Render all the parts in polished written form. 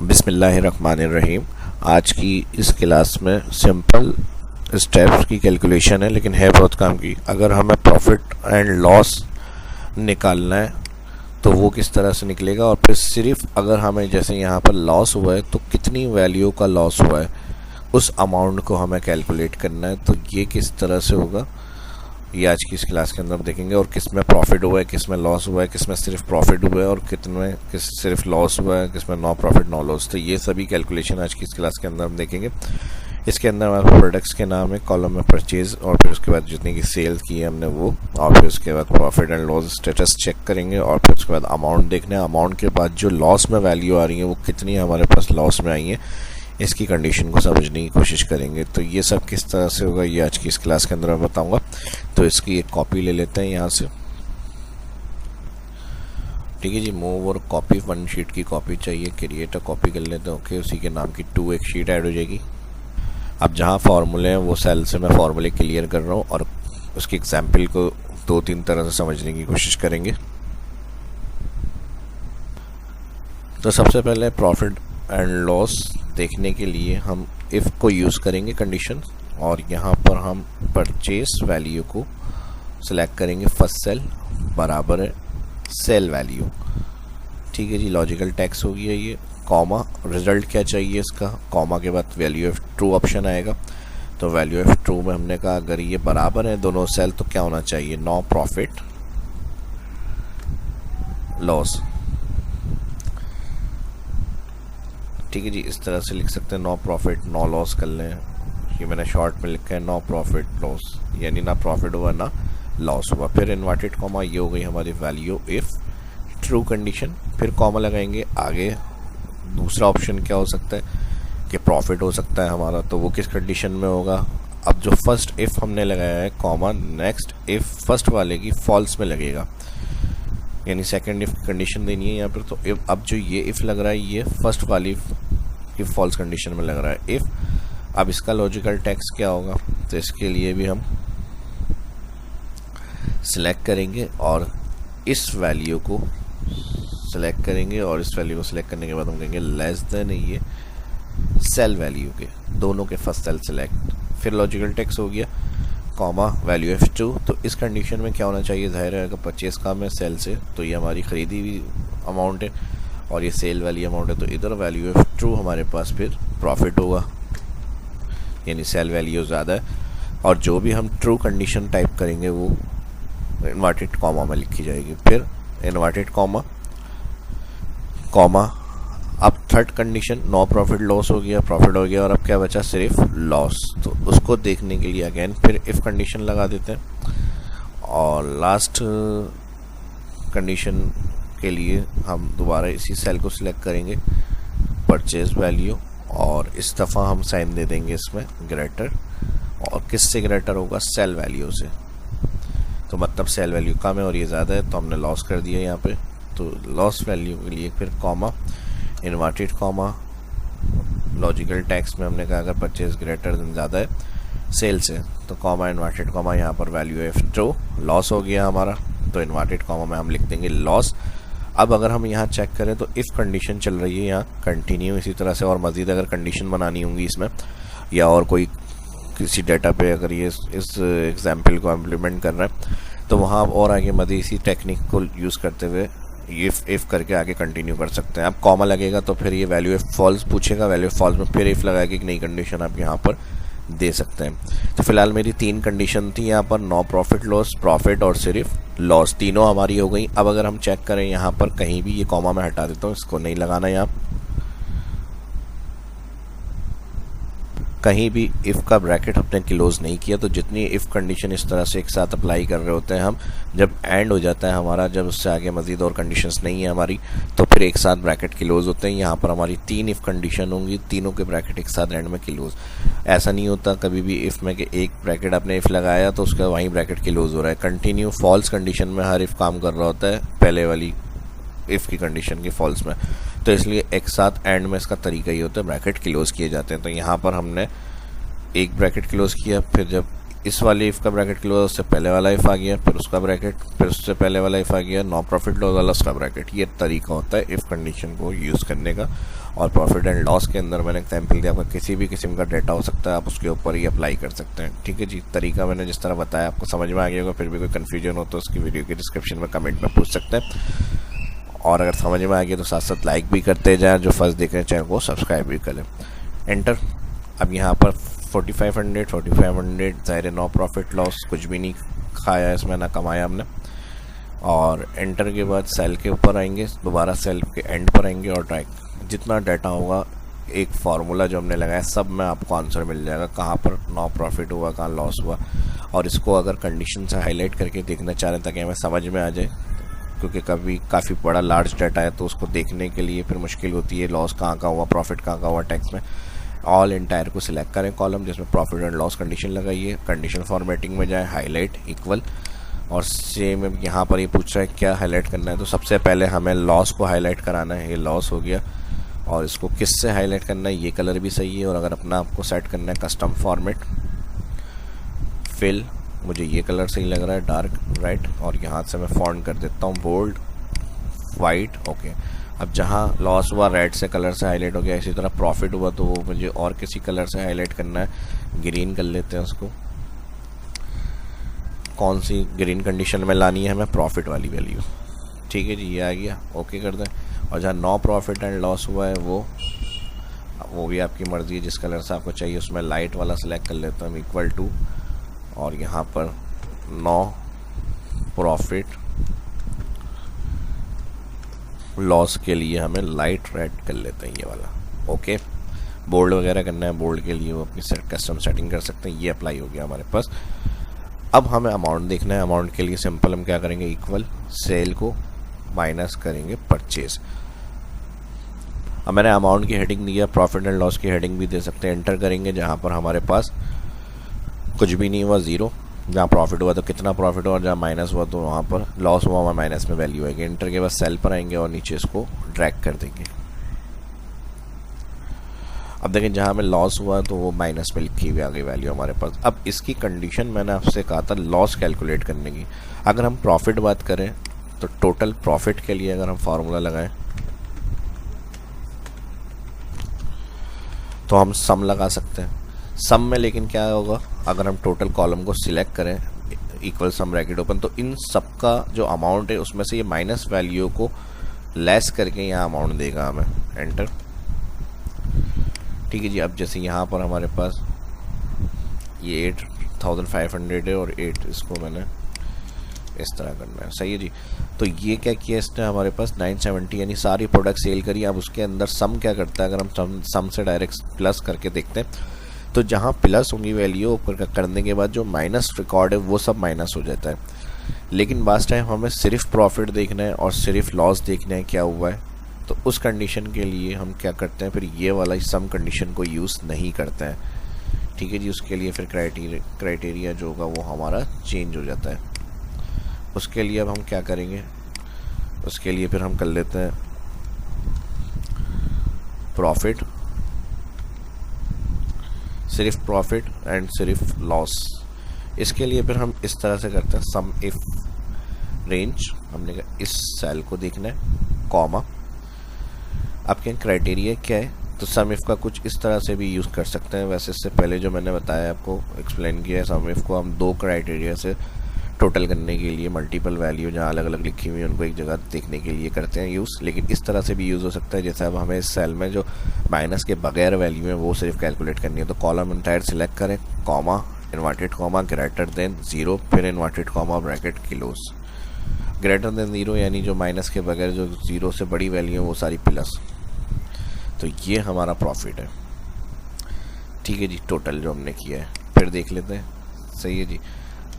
बिस्मिल्लाहिर्रहमानिर्रहीम। आज की इस क्लास में सिंपल स्टेप्स की कैलकुलेशन है, लेकिन है बहुत काम की। अगर हमें प्रॉफिट एंड लॉस निकालना है तो वो किस तरह से निकलेगा, और फिर सिर्फ अगर हमें जैसे यहाँ पर लॉस हुआ है तो कितनी वैल्यू का लॉस हुआ है उस अमाउंट को हमें कैलकुलेट करना है। तो ये किस तरह से होगा ये आज की इस क्लास के अंदर हम देखेंगे। और किस में प्रॉफिट हुआ है, किस में लॉस हुआ है, किस में सिर्फ प्रॉफिट हुआ है और कितने किस सिर्फ लॉस हुआ है, किस में नो प्रॉफिट नो लॉस। तो ये सभी कैलकुलेशन आज की इस क्लास के अंदर हम देखेंगे। इसके अंदर हमारे प्रोडक्ट्स के नाम है, कॉलम में परचेज, और फिर उसके बाद जितनी की सेल की है हमने वो, और फिर उसके बाद profit and loss status check करेंगे, और फिर उसके बाद अमाउंट देखना है। अमाउंट के बाद जो लॉस में वैल्यू आ रही है वो कितनी हमारे पास लॉस में आई है, इसकी कंडीशन को समझने की कोशिश करेंगे। तो ये सब किस तरह से होगा ये आज की इस क्लास के अंदर मैं बताऊंगा। तो इसकी एक कॉपी ले लेते हैं यहाँ से, ठीक है जी। मूव और कॉपी, वन शीट की कॉपी चाहिए, क्रिएट अ कॉपी कर लेते हैं। ओके, उसी के नाम की 2 एक शीट ऐड हो जाएगी। अब जहाँ फार्मूले हैं वो सेल से मैं फार्मूले क्लियर कर रहा हूँ, और उसकी एग्जाम्पल को 2-3 तरह से समझने की कोशिश करेंगे। तो सबसे पहले प्रॉफिट एंड लॉस देखने के लिए हम इफ़ को यूज़ करेंगे कंडीशन, और यहाँ पर हम परचेस वैल्यू को सिलेक्ट करेंगे। फर्स्ट सेल बराबर है सेल वैल्यू, ठीक है जी। लॉजिकल टैक्स हो गया ये, कॉमा, रिजल्ट क्या चाहिए इसका, कॉमा के बाद वैल्यू ऑफ ट्रू ऑप्शन आएगा। तो वैल्यू ऑफ ट्रू में हमने कहा अगर ये बराबर है दोनों सेल तो क्या होना चाहिए, नो प्रॉफिट लॉस, ठीक है जी। इस तरह से लिख सकते हैं, नो प्रॉफिट नो लॉस कर लें। ये मैंने शॉर्ट में लिखा है नो प्रॉफिट लॉस, यानी ना प्रॉफिट हुआ ना लॉस हुआ। फिर इन्वर्टेड कॉमा, ये हो गई हमारी वैल्यू इफ ट्रू कंडीशन। फिर कॉमा लगाएंगे आगे। दूसरा ऑप्शन क्या हो सकता है कि प्रॉफिट हो सकता है हमारा, तो वो किस कंडीशन में होगा। अब जो फर्स्ट इफ हमने लगाया है कॉमा, नेक्स्ट इफ फर्स्ट वाले की फॉल्स में लगेगा, यानी सेकंड इफ कंडीशन देनी है यहाँ पर। तो इफ, अब जो ये इफ लग रहा है ये फर्स्ट वाली की फॉल्स कंडीशन में लग रहा है इफ। अब इसका लॉजिकल टैक्स क्या होगा, तो इसके लिए भी हम सिलेक्ट करेंगे और इस वैल्यू को सिलेक्ट करेंगे, और इस वैल्यू को सिलेक्ट करने के बाद हम कहेंगे लेस देन ये सेल वैल्यू के, दोनों के फर्स्ट सेल सिलेक्ट। फिर लॉजिकल टैक्स हो गया कॉमा वैल्यू ऑफ ट्रू। तो इस कंडीशन में क्या होना चाहिए, जाहिर है अगर परचेज काम है सेल से तो ये हमारी खरीदी हुई अमाउंट है और ये सेल वाली अमाउंट है, तो इधर वैल्यू ऑफ ट्रू हमारे पास फिर प्रॉफिट होगा, यानी सेल वैल्यू ज़्यादा है। और जो भी हम ट्रू कंडीशन टाइप करेंगे वो इन्वर्टेड कॉमा में लिखी जाएगी। फिर इन्वर्टेड कॉमा कॉमा, अब third condition no profit loss हो गया, प्रॉफिट हो गया, और अब क्या बचा सिर्फ लॉस। तो उसको देखने के लिए अगेन फिर इफ कंडीशन लगा देते हैं, और लास्ट कंडीशन के लिए हम दोबारा इसी सेल को सिलेक्ट करेंगे, परचेज वैल्यू, और इस दफ़ा हम साइन दे देंगे इसमें ग्रेटर। और किससे ग्रेटर होगा, सेल वैल्यू से। तो मतलब सेल वैल्यू कम है और ये ज़्यादा है, तो हमने लॉस कर दिया यहाँ पे। तो लॉस वैल्यू के लिए फिर comma, inverted comma, logical tax में हमने कहा अगर परचेज ग्रेटर देन ज़्यादा है सेल से, तो कॉमा इन्वर्टेड कॉमा, यहाँ पर वैल्यू ऑफ ट्रू, लॉस हो गया हमारा, तो इन्वर्टेड कॉमा में हम लिख देंगे लॉस। अब अगर हम यहाँ चेक करें तो इफ़ कंडीशन चल रही है यहाँ कंटिन्यू, इसी तरह से और मज़ीद अगर कंडीशन बनानी होंगी इसमें, या और कोई किसी डाटा पे अगर ये इस एग्जाम्पल को इम्प्लीमेंट कर रहा है, तो वहाँ और आगे मज़ीद इसी टेक्निक को यूज़ करते हुए इफ़ करके आगे कंटिन्यू कर सकते हैं। अब कॉमा लगेगा तो फिर ये वैल्यू ऑफ फॉल्स पूछेगा, वैल्यू ऑफ फॉल्स में फिर इफ़ लगाएगा कि नई कंडीशन आप यहाँ पर दे सकते हैं। तो फिलहाल मेरी 3 कंडीशन थी यहाँ पर, नो प्रॉफिट लॉस, प्रॉफिट और सिर्फ लॉस, तीनों हमारी हो गई। अब अगर हम चेक करें यहाँ पर कहीं भी, ये कॉमा मैं हटा देता हूँ, इसको नहीं लगाना यहाँ, कहीं भी इफ़ का ब्रैकेट हमने क्लोज नहीं किया। तो जितनी इफ़ कंडीशन इस तरह से एक साथ अप्लाई कर रहे होते हैं हम, जब एंड हो जाता है हमारा, जब उससे आगे मज़ीद और कंडीशंस नहीं है हमारी, तो फिर एक साथ ब्रैकेट क्लोज होते हैं। यहाँ पर हमारी 3 इफ़ कंडीशन होंगी, तीनों के ब्रैकेट एक साथ एंड में क्लोज। ऐसा नहीं होता कभी भी इफ़ में कि एक ब्रैकेट आपने इफ़ लगाया तो उसका वहीं ब्रैकेट क्लोज हो रहा है। कंटिन्यू फॉल्स कंडीशन में हर इफ़ काम कर रहा होता है, पहले वाली इफ़ की कंडीशन की फॉल्स में, तो इसलिए एक साथ एंड में इसका तरीका ही होता है, ब्रैकेट क्लोज किए जाते हैं। तो यहाँ पर हमने एक ब्रैकेट क्लोज किया, फिर जब इस वाले इफ़ का ब्रैकेट क्लोज, उससे पहले वाला इफ़ आ गया, फिर उसका ब्रैकेट, फिर उससे पहले वाला इफ़ आ गया, नो प्रॉफिट लॉस वाला उसका ब्रैकेट। ये तरीका होता है इफ़ कंडीशन को यूज़ करने का। और प्रॉफिट एंड लॉस के अंदर मैंने एग्जाम्पल दिया, आपका किसी भी किस्म का डाटा हो सकता है, आप उसके ऊपर ही अप्लाई कर सकते हैं। ठीक है जी, तरीका मैंने जिस तरह बताया आपको समझ में आ गया होगा। फिर भी कोई कन्फ्यूजन हो तो उसकी वीडियो के डिस्क्रिप्शन में कमेंट में पूछ सकते हैं। और अगर समझ में आ गया तो साथ साथ लाइक भी करते जाएँ, जो फर्स्ट देख रहे हैं चैनल को सब्सक्राइब भी करें। एंटर। अब यहाँ पर 4500 ज़ाहिर नो प्रॉफिट लॉस, कुछ भी नहीं खाया इसमें, ना कमाया हमने। और एंटर के बाद सेल के ऊपर आएंगे, दोबारा सेल के एंड पर आएंगे और ट्रैक जितना डाटा होगा, एक फार्मूला जो हमने लगाया सब में आपको आंसर मिल जाएगा, कहाँ पर नो प्रॉफिट हुआ, कहाँ लॉस हुआ। और इसको अगर कंडीशन से हाईलाइट करके देखना चाह रहे हैं ताकि हमें समझ में आ जाए, क्योंकि कभी काफ़ी बड़ा लार्ज डाटा है तो उसको देखने के लिए फिर मुश्किल होती है, लॉस कहाँ का हुआ, प्रॉफिट कहाँ का हुआ टैक्स में। ऑल एंटायर को सिलेक्ट करें कॉलम जिसमें प्रॉफिट एंड लॉस कंडीशन लगाइए, कंडीशन फॉर्मेटिंग में जाए, हाईलाइट इक्वल। और सेम यहाँ पर ये पूछ रहा है क्या हाईलाइट करना है, तो सबसे पहले हमें लॉस को हाईलाइट कराना है। ये लॉस हो गया। और इसको किस से हाईलाइट करना है, ये कलर भी सही है। और अगर अपना आपको सेट करना है कस्टम फॉर्मेट, फिल, मुझे ये कलर सही लग रहा है, डार्क राइट। और यहाँ से मैं फॉन्ट कर देता हूँ बोल्ड वाइट। ओके, अब जहाँ लॉस हुआ रेड से कलर से हाईलाइट हो गया, इसी तरह प्रॉफिट हुआ तो वो मुझे और किसी कलर से हाईलाइट करना है, ग्रीन कर लेते हैं उसको। कौन सी ग्रीन कंडीशन में लानी है हमें, प्रॉफिट वाली वैल्यू। ठीक है जी, ये आ गया, ओके कर दें। और जहाँ नो प्रॉफिट एंड लॉस हुआ है वो भी आपकी मर्ज़ी है, जिस कलर से आपको चाहिए उसमें लाइट वाला सेलेक्ट कर लेते हैं, इक्वल टू। और यहाँ पर नो प्रॉफिट लॉस के लिए हमें लाइट रेड कर लेते हैं, ये वाला। ओके, बोल्ड वगैरह करना है, बोल्ड के लिए वो अपनी कस्टम सेटिंग कर सकते हैं। ये अप्लाई हो गया हमारे पास। अब हमें अमाउंट देखना है। अमाउंट के लिए सिंपल हम क्या करेंगे, इक्वल सेल को माइनस करेंगे परचेज। अब मैंने अमाउंट की हेडिंग दिया, प्रॉफिट एंड लॉस की हेडिंग भी दे सकते हैं। एंटर करेंगे, जहाँ पर हमारे पास कुछ भी नहीं हुआ, ज़ीरो। जहाँ प्रॉफिट हुआ तो कितना प्रॉफिट हुआ, और जहाँ माइनस हुआ तो वहाँ पर लॉस हुआ, वहाँ माइनस में वैल्यू आएगी। एंटर के बाद सेल पर आएंगे और नीचे इसको ड्रैग कर देंगे। अब देखें जहाँ हमें लॉस हुआ तो वो माइनस में लिखी हुई आ गई वैल्यू हमारे पास। अब इसकी कंडीशन मैंने आपसे कहा था लॉस कैलकुलेट करने की। अगर हम प्रॉफिट बात करें तो टोटल प्रॉफिट के लिए अगर हम फार्मूला लगाएं तो हम सम लगा सकते हैं। सम में लेकिन क्या होगा, अगर हम टोटल कॉलम को सिलेक्ट करें, इक्वल सम ब्रैकेट ओपन, तो इन सब का जो अमाउंट है उसमें से ये माइनस वैल्यू को लेस करके यहाँ अमाउंट देगा हमें। एंटर। ठीक है जी, अब जैसे यहाँ पर हमारे पास ये 8500 है और 8 इसको मैंने इस तरह करना है, सही है जी। तो ये क्या किया इसने, हमारे पास 970 यानी सारी प्रोडक्ट सेल करी। अब उसके अंदर सम क्या करता है, अगर हम सम से डायरेक्ट प्लस करके देखते हैं तो जहाँ प्लस होंगी वैल्यू करने के बाद जो माइनस रिकॉर्ड है वो सब माइनस हो जाता है। लेकिन लास्ट टाइम हमें सिर्फ प्रॉफिट देखना है और सिर्फ लॉस देखना है क्या हुआ है, तो उस कंडीशन के लिए हम क्या करते हैं, फिर ये वाला सम कंडीशन को यूज़ नहीं करते हैं। ठीक है जी, उसके लिए फिर क्राइटेरिया जो होगा वो हमारा चेंज हो जाता है। उसके लिए अब हम क्या करेंगे, उसके लिए फिर हम कर लेते हैं प्रॉफिट, सिर्फ प्रॉफिट एंड सिर्फ लॉस। इसके लिए फिर हम इस तरह से करते हैं, सम इफ रेंज, हमने कहा इस सेल को देखना है, कॉमा। आपके क्राइटेरिया क्या है, तो सम इफ का कुछ इस तरह से भी यूज़ कर सकते हैं। वैसे इससे पहले जो मैंने बताया आपको एक्सप्लेन किया है, सम इफ को हम दो क्राइटेरिया से टोटल करने के लिए, मल्टीपल वैल्यू जहाँ अलग अलग लिखी हुई है उनको एक जगह देखने के लिए करते हैं यूज़। लेकिन इस तरह से भी यूज़ हो सकता है, जैसे अब हमें इस सेल में जो माइनस के बगैर वैल्यू है वो सिर्फ कैलकुलेट करनी है, तो कॉलम एंटायर सिलेक्ट करें, comma, inverted comma, greater than 0, फिर inverted comma, bracket, किलोस। Greater than 0 यानी जो माइनस के बगैर जो 0 से बड़ी वैल्यू है वो सारी प्लस। तो ये हमारा प्रॉफिट है। ठीक है जी, टोटल जो हमने किया है फिर देख लेते हैं, सही है जी।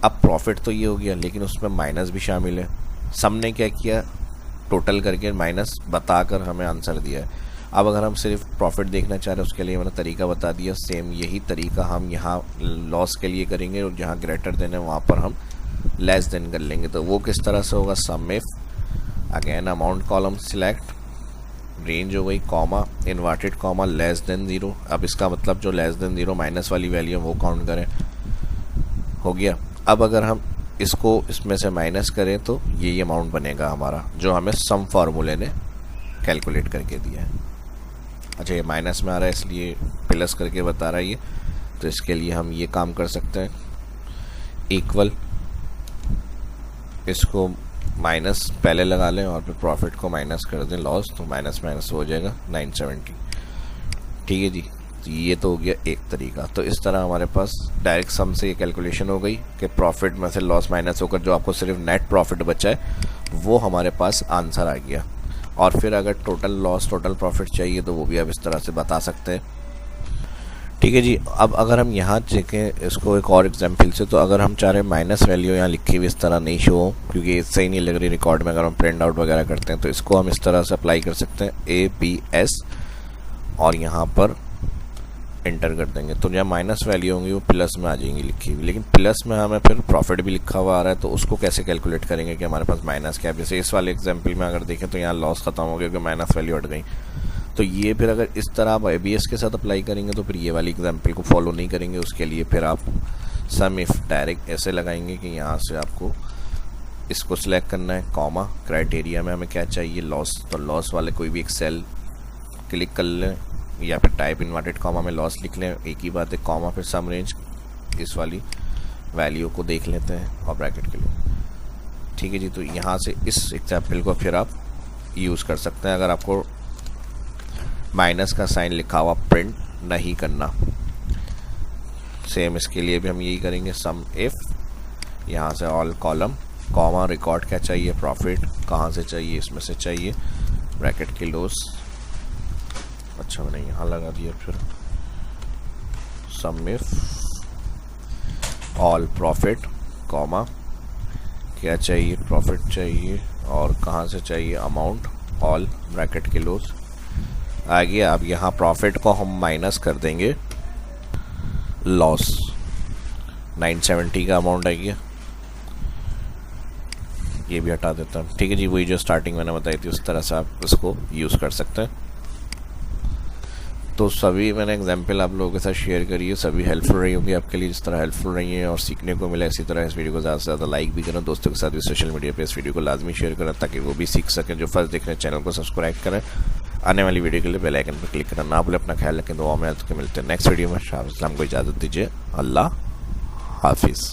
अब प्रॉफिट तो ये हो गया, लेकिन उसमें माइनस भी शामिल है। सम ने क्या किया, टोटल करके माइनस बताकर हमें आंसर दिया है। अब अगर हम सिर्फ प्रॉफिट देखना चाह रहे हैं उसके लिए मैंने तरीका बता दिया। सेम यही तरीका हम यहाँ लॉस के लिए करेंगे, और जहाँ ग्रेटर देन है वहाँ पर हम लेस देन कर लेंगे। तो वो किस तरह से होगा, sum if, again amount column select, range हो गई, comma, inverted comma, less than 0। अब इसका मतलब जो लेस देन 0 माइनस वाली वैल्यू है वो काउंट करें, हो गया। अब अगर हम इसको इसमें से माइनस करें तो ये अमाउंट बनेगा हमारा, जो हमें सम फार्मूले ने कैलकुलेट करके दिया है। अच्छा, ये माइनस में आ रहा है इसलिए प्लस करके बता रहा है ये, तो इसके लिए हम ये काम कर सकते हैं, इक्वल इसको माइनस पहले लगा लें और फिर प्रॉफिट को माइनस कर दें लॉस, तो माइनस माइनस हो जाएगा 970। ठीक है जी, तो ये तो हो गया एक तरीका। तो इस तरह हमारे पास डायरेक्ट सम से ये कैलकुलेशन हो गई कि प्रॉफिट में से लॉस माइनस होकर जो आपको सिर्फ नेट प्रॉफिट बचा है वो हमारे पास आंसर आ गया। और फिर अगर टोटल लॉस टोटल प्रॉफिट चाहिए तो वो भी आप इस तरह से बता सकते हैं। ठीक है जी, अब अगर हम यहाँ देखें इसको एक और एग्जांपल से, तो अगर हम चाह रहे हैं माइनस वैल्यू यहाँ लिखी हुई इस तरह नहीं शो हो, क्योंकि सही नहीं लग रही रिकॉर्ड में, अगर हम प्रिंट आउट वगैरह करते हैं तो इसको हम इस तरह से अप्लाई कर सकते हैं ABS और यहाँ पर एंटर कर देंगे, तो जहाँ माइनस वैल्यू होंगी वो प्लस में आ जाएंगी लिखी हुई। लेकिन प्लस में हमें फिर प्रॉफिट भी लिखा हुआ आ रहा है, तो उसको कैसे कैलकुलेट करेंगे कि हमारे पास माइनस क्या है। जैसे इस वाले एग्जांपल में अगर देखें तो यहाँ लॉस खत्म हो गया क्योंकि माइनस वैल्यू हट गई, तो ये फिर अगर इस तरह आप ABS के साथ अप्लाई करेंगे तो फिर ये वाली एग्जांपल को फॉलो नहीं करेंगे। उसके लिए फिर आप सम इफ डायरेक्ट ऐसे लगाएंगे कि यहाँ से आपको इसको सिलेक्ट करना है, कॉमा क्राइटेरिया में हमें क्या चाहिए लॉस, तो लॉस वाले कोई भी एक सेल क्लिक कर लें या फिर टाइप इन्वर्टेड कॉमा में लॉस लिख लें, एक ही बात है, कॉमा फिर सम रेंज इस वाली वैल्यू को देख लेते हैं और ब्रैकेट के लिए। ठीक है जी, तो यहाँ से इस एग्जाम्पल को फिर आप यूज़ कर सकते हैं अगर आपको माइनस का साइन लिखा हुआ प्रिंट नहीं करना। सेम इसके लिए भी हम यही करेंगे, सम इफ यहाँ से ऑल कॉलम कॉमा रिकॉर्ड क्या चाहिए, प्रॉफिट कहाँ से चाहिए, इसमें से चाहिए, ब्रैकेट के लॉस, अच्छा मैंने यहाँ लगा दिया, फिर सम इफ ऑल प्रॉफिट कॉमा क्या चाहिए, प्रॉफिट चाहिए और कहाँ से चाहिए, अमाउंट ऑल ब्रैकेट के लॉस आ गया। अब यहाँ प्रॉफिट को हम माइनस कर देंगे लॉस, 970 का अमाउंट आ गया, ये भी हटा देता हूँ। ठीक है जी, वही जो स्टार्टिंग मैंने बताई थी उस तरह से आप इसको यूज़ कर सकते हैं। तो सभी मैंने एग्जांपल आप लोगों के साथ शेयर करी है, सभी हेल्पफुल रही होंगी आपके लिए जिस तरह हेल्पफुल रही है और सीखने को मिला। इसी तरह इस वीडियो को ज़्यादा से ज़्यादा लाइक भी करें, दोस्तों के साथ भी सोशल मीडिया पे इस वीडियो को लाजमी शेयर करें ताकि वो भी सीख सकें। जो फर्स्ट देख रहे हैं चैनल को सब्सक्राइब करें, आने वाली वीडियो के लिए बेल आइकन पर क्लिक करना ना भूलें। अपना ख्याल रखें, दुआ में मिलते हैं नेक्स्ट वीडियो में। शाह इस्लाम को इजाज़त दीजिए, अल्लाह हाफिज़।